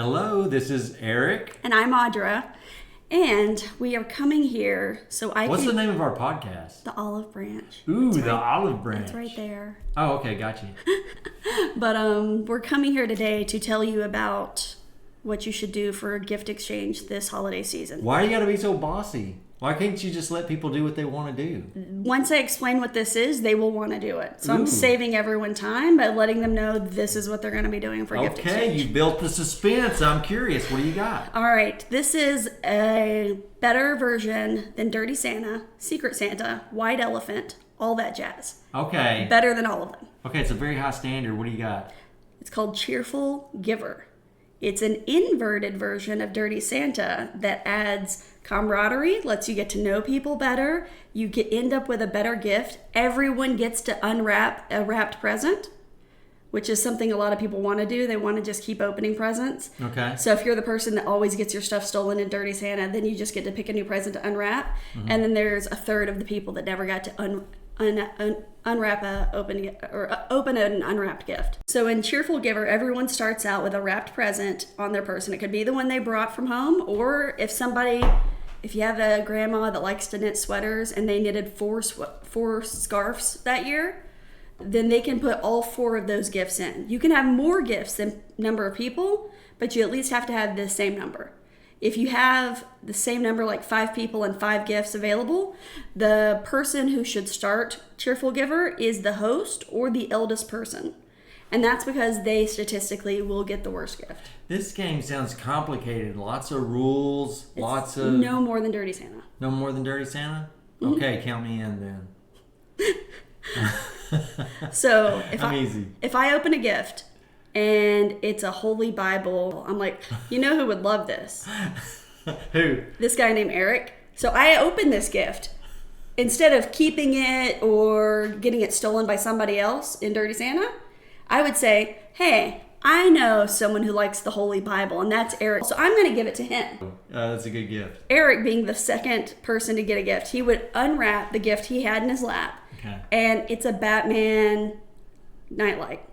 Hello, this is Eric. And I'm Audra. And we are coming here What's the name of our podcast? The Olive Branch. Ooh, the Olive Branch. It's right there. Oh, okay, got you. But we're coming here today to tell you about what you should do for a gift exchange this holiday season. Why you gotta be so bossy? Why can't you just let people do what they want to do? Once I explain what this is, they will want to do it. So Ooh. I'm saving everyone time by letting them know this is what they're going to be doing for gift exchange. Okay, you built the suspense. I'm curious. What do you got? All right, this is a better version than Dirty Santa, Secret Santa, White Elephant, all that jazz. Okay. Better than all of them. Okay, it's a very high standard. What do you got? It's called Cheerful Giver. It's an inverted version of Dirty Santa that adds camaraderie, lets you get to know people better. You end up with a better gift. Everyone gets to unwrap a wrapped present, which is something a lot of people want to do. They want to just keep opening presents. Okay. So if you're the person that always gets your stuff stolen in Dirty Santa, then you just get to pick a new present to unwrap. Mm-hmm. And then there's a third of the people that never got to open an unwrapped gift. So in Cheerful Giver, everyone starts out with a wrapped present on their person. It could be the one they brought from home, or if you have a grandma that likes to knit sweaters and they knitted four scarves that year, then they can put all 4 of those gifts in. You can have more gifts than number of people, but you at least have to have the same number. If you have the same number, like 5 people and 5 gifts available, the person who should start Cheerful Giver is the host or the eldest person. And that's because they statistically will get the worst gift. This game sounds complicated. Lots of rules, It's no more than Dirty Santa. No more than Dirty Santa? Mm-hmm. Okay, count me in then. So easy. If I open a gift and it's a Holy Bible, I'm like, you know who would love this? Who? This guy named Eric. So I open this gift. Instead of keeping it or getting it stolen by somebody else in Dirty Santa, I would say, hey, I know someone who likes the Holy Bible, and that's Eric. So I'm going to give it to him. That's a good gift. Eric, being the second person to get a gift, he would unwrap the gift he had in his lap. Okay. And it's a Batman nightlight.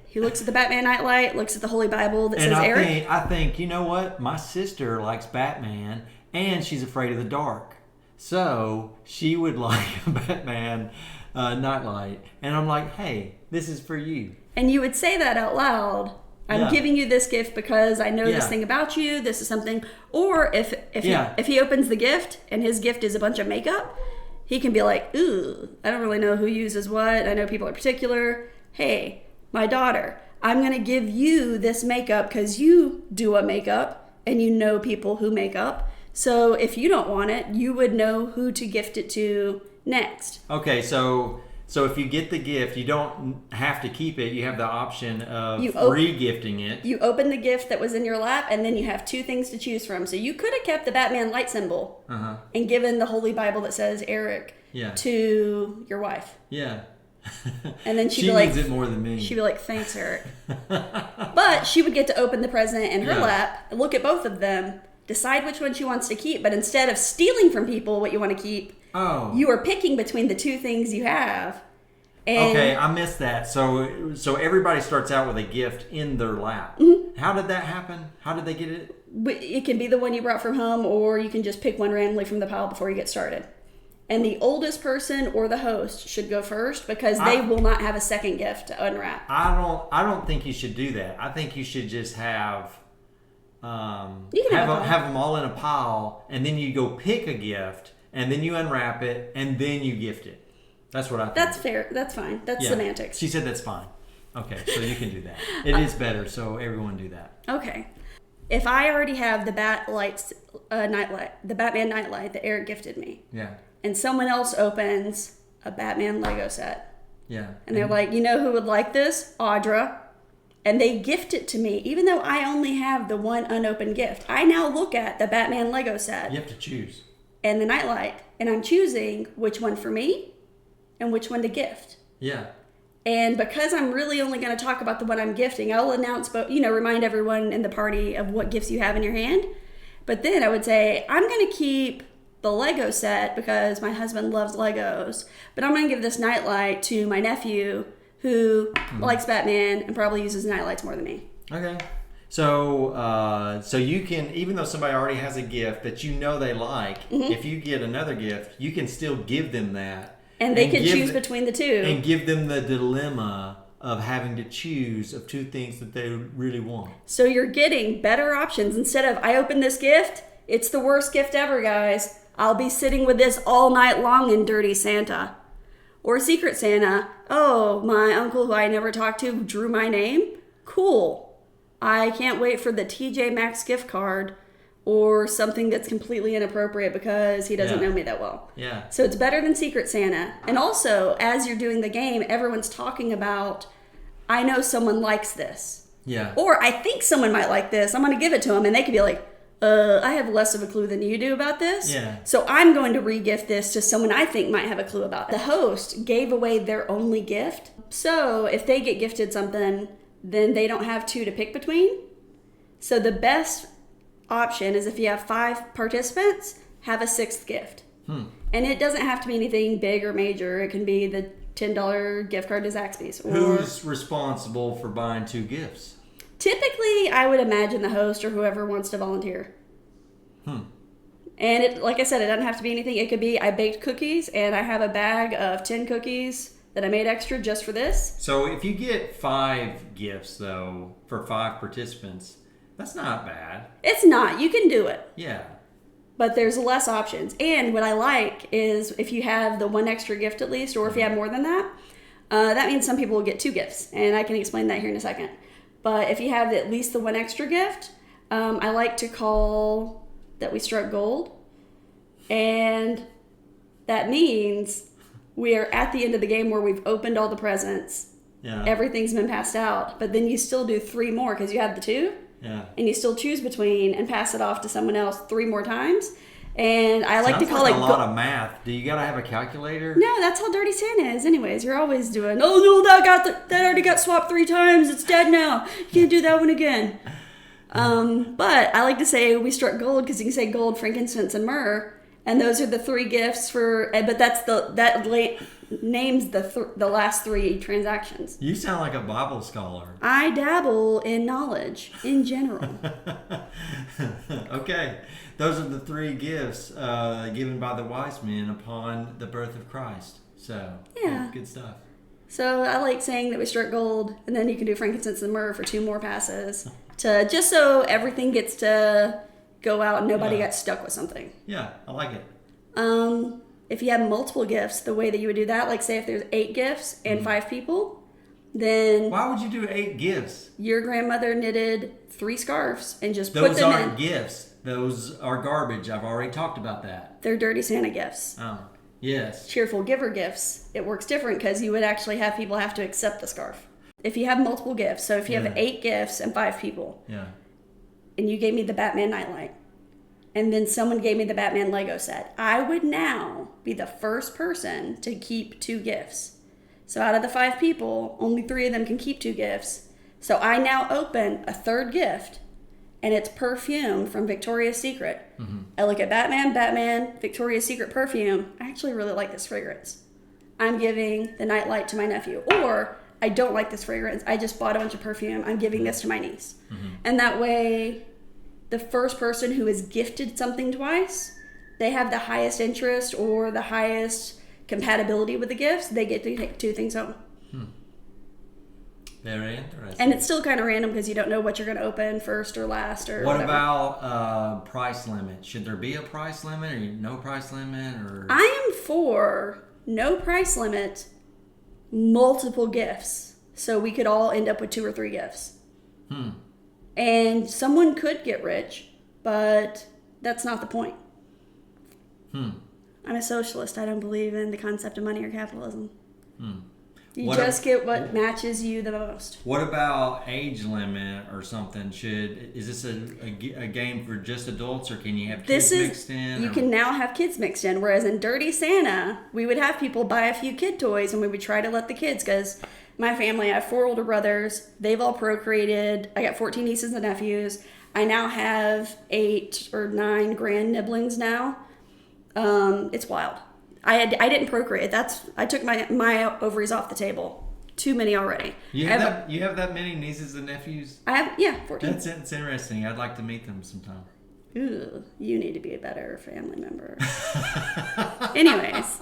He looks at the Batman nightlight, looks at the Holy Bible that says Eric. I think, you know what? My sister likes Batman, and she's afraid of the dark. So she would like a Batman nightlight. And I'm like, hey, this is for you. And you would say that out loud. I'm giving you this gift because I know this thing about you. This is something. Or if he opens the gift and his gift is a bunch of makeup, he can be like, ooh, I don't really know who uses what. I know people are particular. Hey, my daughter, I'm going to give you this makeup because you do a makeup and you know people who make up. So if you don't want it, you would know who to gift it to next. Okay, so if you get the gift, you don't have to keep it. You have the option of re-gifting it. You open the gift that was in your lap, and then you have 2 things to choose from. So you could have kept the Batman light symbol and given the Holy Bible that says Eric to your wife. Yeah. And then she needs it more than me. She'd be like, thanks, Eric. But she would get to open the present in her lap, look at both of them, decide which one she wants to keep. But instead of stealing from people what you want to keep, you are picking between the 2 things you have. And okay, I missed that. So everybody starts out with a gift in their lap. Mm-hmm. How did that happen? How did they get it? It can be the one you brought from home, or you can just pick one randomly from the pile before you get started. And the oldest person or the host should go first because they will not have a second gift to unwrap. I don't think you should do that. I think you should just have have them all in a pile, and then you go pick a gift, and then you unwrap it, and then you gift it. That's what I think. That's fair. That's fine. That's semantics. She said that's fine. Okay, so you can do that. It is better, so everyone do that. Okay. If I already have the nightlight, the Batman nightlight that Eric gifted me. Yeah. And someone else opens a Batman Lego set. Yeah. And they're like, you know who would like this? Audra. And they gift it to me, even though I only have the one unopened gift. I now look at the Batman Lego set. You have to choose. And the nightlight. And I'm choosing which one for me and which one to gift. Yeah. And because I'm really only going to talk about the one I'm gifting, I'll announce, remind everyone in the party of what gifts you have in your hand. But then I would say, I'm going to keep the Lego set because my husband loves Legos. But I'm going to give this nightlight to my nephew who likes Batman and probably uses nightlights more than me. Okay. So you can, even though somebody already has a gift that you know they like, if you get another gift, you can still give them that. And they can choose between the two. And give them the dilemma of having to choose of two things that they really want. So you're getting better options. Instead of, I open this gift, it's the worst gift ever, guys. I'll be sitting with this all night long in Dirty Santa. Or Secret Santa. Oh, my uncle who I never talked to drew my name. Cool. I can't wait for the TJ Maxx gift card or something that's completely inappropriate because he doesn't know me that well. Yeah. So it's better than Secret Santa. And also, as you're doing the game, everyone's talking about, I know someone likes this. Yeah. Or I think someone might like this. I'm going to give it to them. And they could be like, I have less of a clue than you do about this. Yeah. So I'm going to re-gift this to someone I think might have a clue about it. The host gave away their only gift. So if they get gifted something, then they don't have two to pick between. So the best option is if you have 5 participants, have a 6th gift. And it doesn't have to be anything big or major. It can be the $10 gift card to Zaxby's. Who's responsible for buying 2 gifts? Typically, I would imagine the host or whoever wants to volunteer. And it, like I said, it doesn't have to be anything. It could be, I baked cookies and I have a bag of 10 cookies that I made extra just for this. So if you get 5 gifts, though, for 5 participants, that's not bad. It's not. You can do it. Yeah. But there's less options. And what I like is if you have the 1 extra gift at least, or if you have more than that, that means some people will get 2 gifts. And I can explain that here in a second. But if you have at least the 1 extra gift, I like to call that we struck gold. And that means we are at the end of the game where we've opened all the presents. Yeah. Everything's been passed out. But then you still do 3 more because you have the 2. Yeah. And you still choose between and pass it off to someone else 3 more times. And I like to call it a lot of math. Do you got to have a calculator? No, that's how Dirty Santa is. Anyways, you're always doing. Oh no, that already got swapped 3 times. It's dead now. You can't do that one again. But I like to say we struck gold because you can say gold, frankincense, and myrrh, and those are the 3 gifts for. But that's names the last 3 transactions. You sound like a Bible scholar. I dabble in knowledge in general. Okay. Those are the 3 gifts given by the wise men upon the birth of Christ. So, yeah. Good stuff. So I like saying that we struck gold, and then you can do frankincense and myrrh for 2 more passes, just so everything gets to go out and nobody gets stuck with something. Yeah, I like it. If you have multiple gifts, the way that you would do that, like say if there's 8 gifts and 5 people, then why would you do 8 gifts? Your grandmother knitted 3 scarves and just put them in. Those aren't gifts. Those are garbage. I've already talked about that. They're Dirty Santa gifts. Oh, yes. Cheerful giver gifts. It works different because you would actually have people have to accept the scarf. If you have multiple gifts, so if you have 8 gifts and 5 people, and you gave me the Batman nightlight, and then someone gave me the Batman Lego set, I would now be the first person to keep 2 gifts. So out of the 5 people, only 3 of them can keep 2 gifts. So I now open a 3rd gift, and it's perfume from Victoria's Secret. I look at Batman, Victoria's Secret perfume. I actually really like this fragrance. I'm giving the nightlight to my nephew. Or I don't like this fragrance. I just bought a bunch of perfume. I'm giving this to my niece. And that way, the first person who is gifted something twice, they have the highest interest or the highest compatibility with the gifts. They get to take 2 things home. Very interesting. And it's still kind of random because you don't know what you're going to open first or last or What whatever. about price limit? Should there be a price limit or no price limit? Or I am for no price limit, multiple gifts. So we could all end up with 2 or 3 gifts. And someone could get rich, but that's not the point. I'm a socialist. I don't believe in the concept of money or capitalism. You just get what matches you the most. What about age limit or something? Is this a game for just adults, or can you have kids mixed in? You can now have kids mixed in. Whereas in Dirty Santa, we would have people buy a few kid toys, and we would try to let the kids, because my family, I have 4 older brothers. They've all procreated. I got 14 nieces and nephews. I now have 8 or 9 grand nibblings now. It's wild. I didn't procreate. I took my ovaries off the table too many already. You have that many nieces and nephews? I have 14. That's interesting. I'd like to meet them sometime. Ooh, you need to be a better family member. Anyways.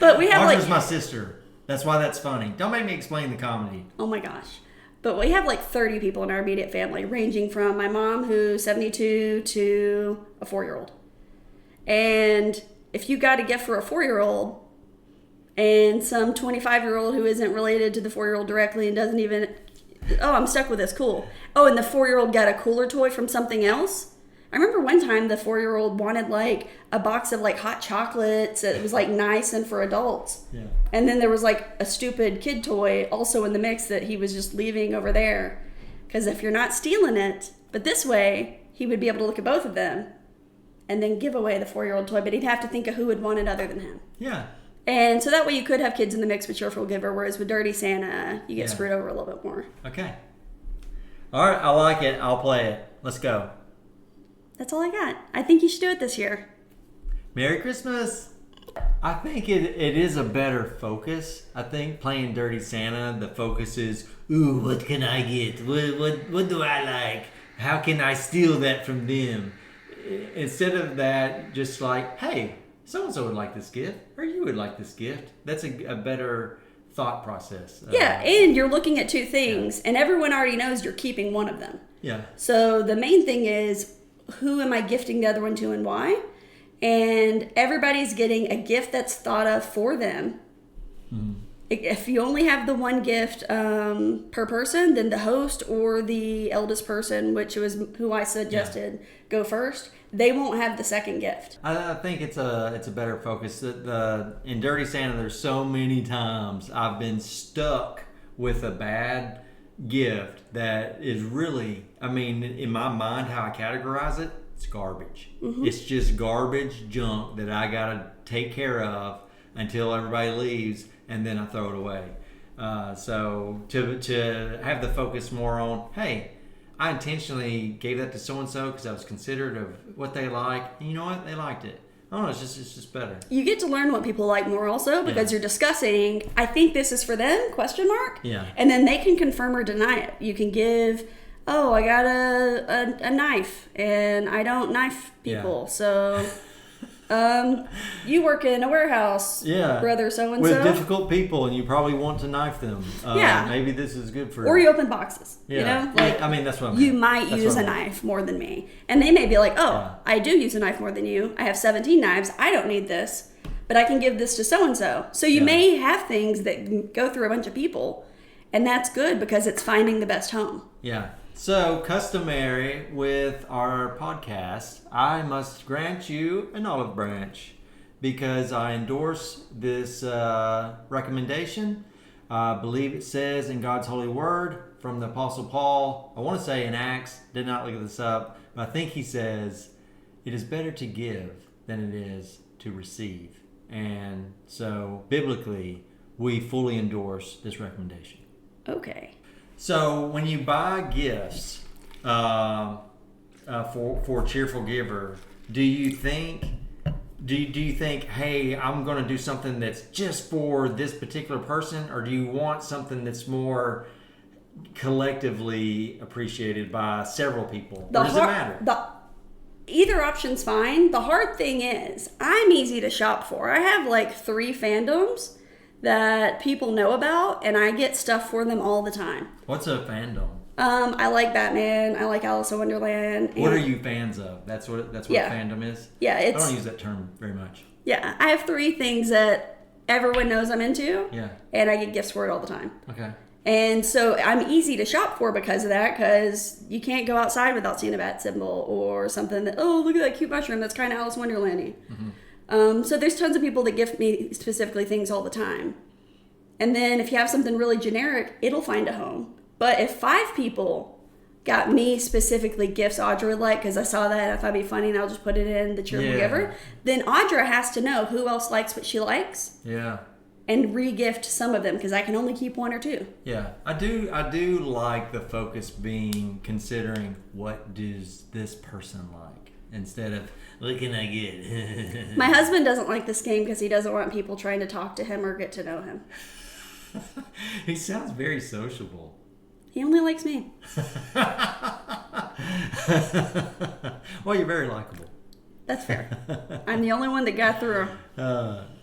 But we have Audra's my sister. That's why that's funny. Don't make me explain the comedy. Oh my gosh. But we have 30 people in our immediate family, ranging from my mom, who's 72, to a 4-year-old. And if you got a gift for a 4-year-old and some 25-year-old who isn't related to the 4-year-old directly and doesn't even... Oh, I'm stuck with this. Cool. Oh, and the 4-year-old got a cooler toy from something else. I remember one time the 4-year-old wanted a box of hot chocolates that was nice and for adults. Yeah. And then there was a stupid kid toy also in the mix that he was just leaving over there. Because if you're not stealing it, but this way he would be able to look at both of them and then give away the 4-year-old toy, but he'd have to think of who would want it other than him. Yeah. And so that way you could have kids in the mix with Cheerful Giver, whereas with Dirty Santa, you get screwed over a little bit more. Okay. All right, I like it. I'll play it. Let's go. That's all I got. I think you should do it this year. Merry Christmas. I think it is a better focus. I think playing Dirty Santa, the focus is, ooh, what can I get? What do I like? How can I steal that from them? Instead of that, just hey, so-and-so would like this gift, or you would like this gift. That's a better thought process. Yeah, and you're looking at two things, and everyone already knows you're keeping one of them. Yeah. So the main thing is, who am I gifting the other one to and why? And everybody's getting a gift that's thought of for them. Mm-hmm. If you only have the one gift per person, then the host or the eldest person, which was who I suggested go first, they won't have the second gift. I think it's a better focus. In Dirty Santa, there's so many times I've been stuck with a bad gift that is really, in my mind, how I categorize it, it's garbage. Mm-hmm. It's just garbage junk that I gotta take care of until everybody leaves, and then I throw it away. So to have the focus more on, hey, I intentionally gave that to so-and-so because I was considerate of what they like. And you know what? They liked it. I don't know. It's just better. You get to learn what people like more also because you're discussing, I think this is for them, ? Yeah. And then they can confirm or deny it. You can give, I got a knife and I don't knife people. Yeah. So... you work in a warehouse, brother so-and-so. With difficult people, and you probably want to knife them. Maybe this is good for... Or you open boxes, you know? That's what I mean. You might use a knife more than me. And they may be like, I do use a knife more than you. I have 17 knives. I don't need this. But I can give this to so-and-so. So you may have things that go through a bunch of people. And that's good because it's finding the best home. Yeah. So, customary with our podcast, I must grant you an olive branch because I endorse this recommendation. I believe it says in God's holy word from the Apostle Paul, I want to say in Acts, did not look this up, but I think he says, it is better to give than it is to receive. And so, biblically, we fully endorse this recommendation. Okay. So when you buy gifts for Cheerful Giver, do you think, hey, I'm going to do something that's just for this particular person, or do you want something that's more collectively appreciated by several people? Or does it matter? Either option's fine. The hard thing is, I'm easy to shop for. I have 3 fandoms that people know about, and I get stuff for them all the time. What's a fandom? I like Batman. I like Alice in Wonderland. What are you fans of? That's what fandom is? Yeah, I don't use that term very much. Yeah, I have 3 things that everyone knows I'm into. Yeah. And I get gifts for it all the time. Okay. And so I'm easy to shop for because of that, because you can't go outside without seeing a bat symbol or something that, look at that cute mushroom. That's kind of Alice in Wonderland-y. Mm-hmm. So there's tons of people that gift me specifically things all the time. And then if you have something really generic, it'll find a home. But if 5 people got me specifically gifts Audra would like, because I saw that and I thought it'd be funny and I'll just put it in the Cheerful Giver, then Audra has to know who else likes what she likes. Yeah. And re-gift some of them, because I can only keep 1 or 2. Yeah. I do like the focus being considering what does this person like instead of what can I get? My husband doesn't like this game because he doesn't want people trying to talk to him or get to know him. He sounds very sociable. He only likes me. Well, you're very likable. That's fair. I'm the only one that got through.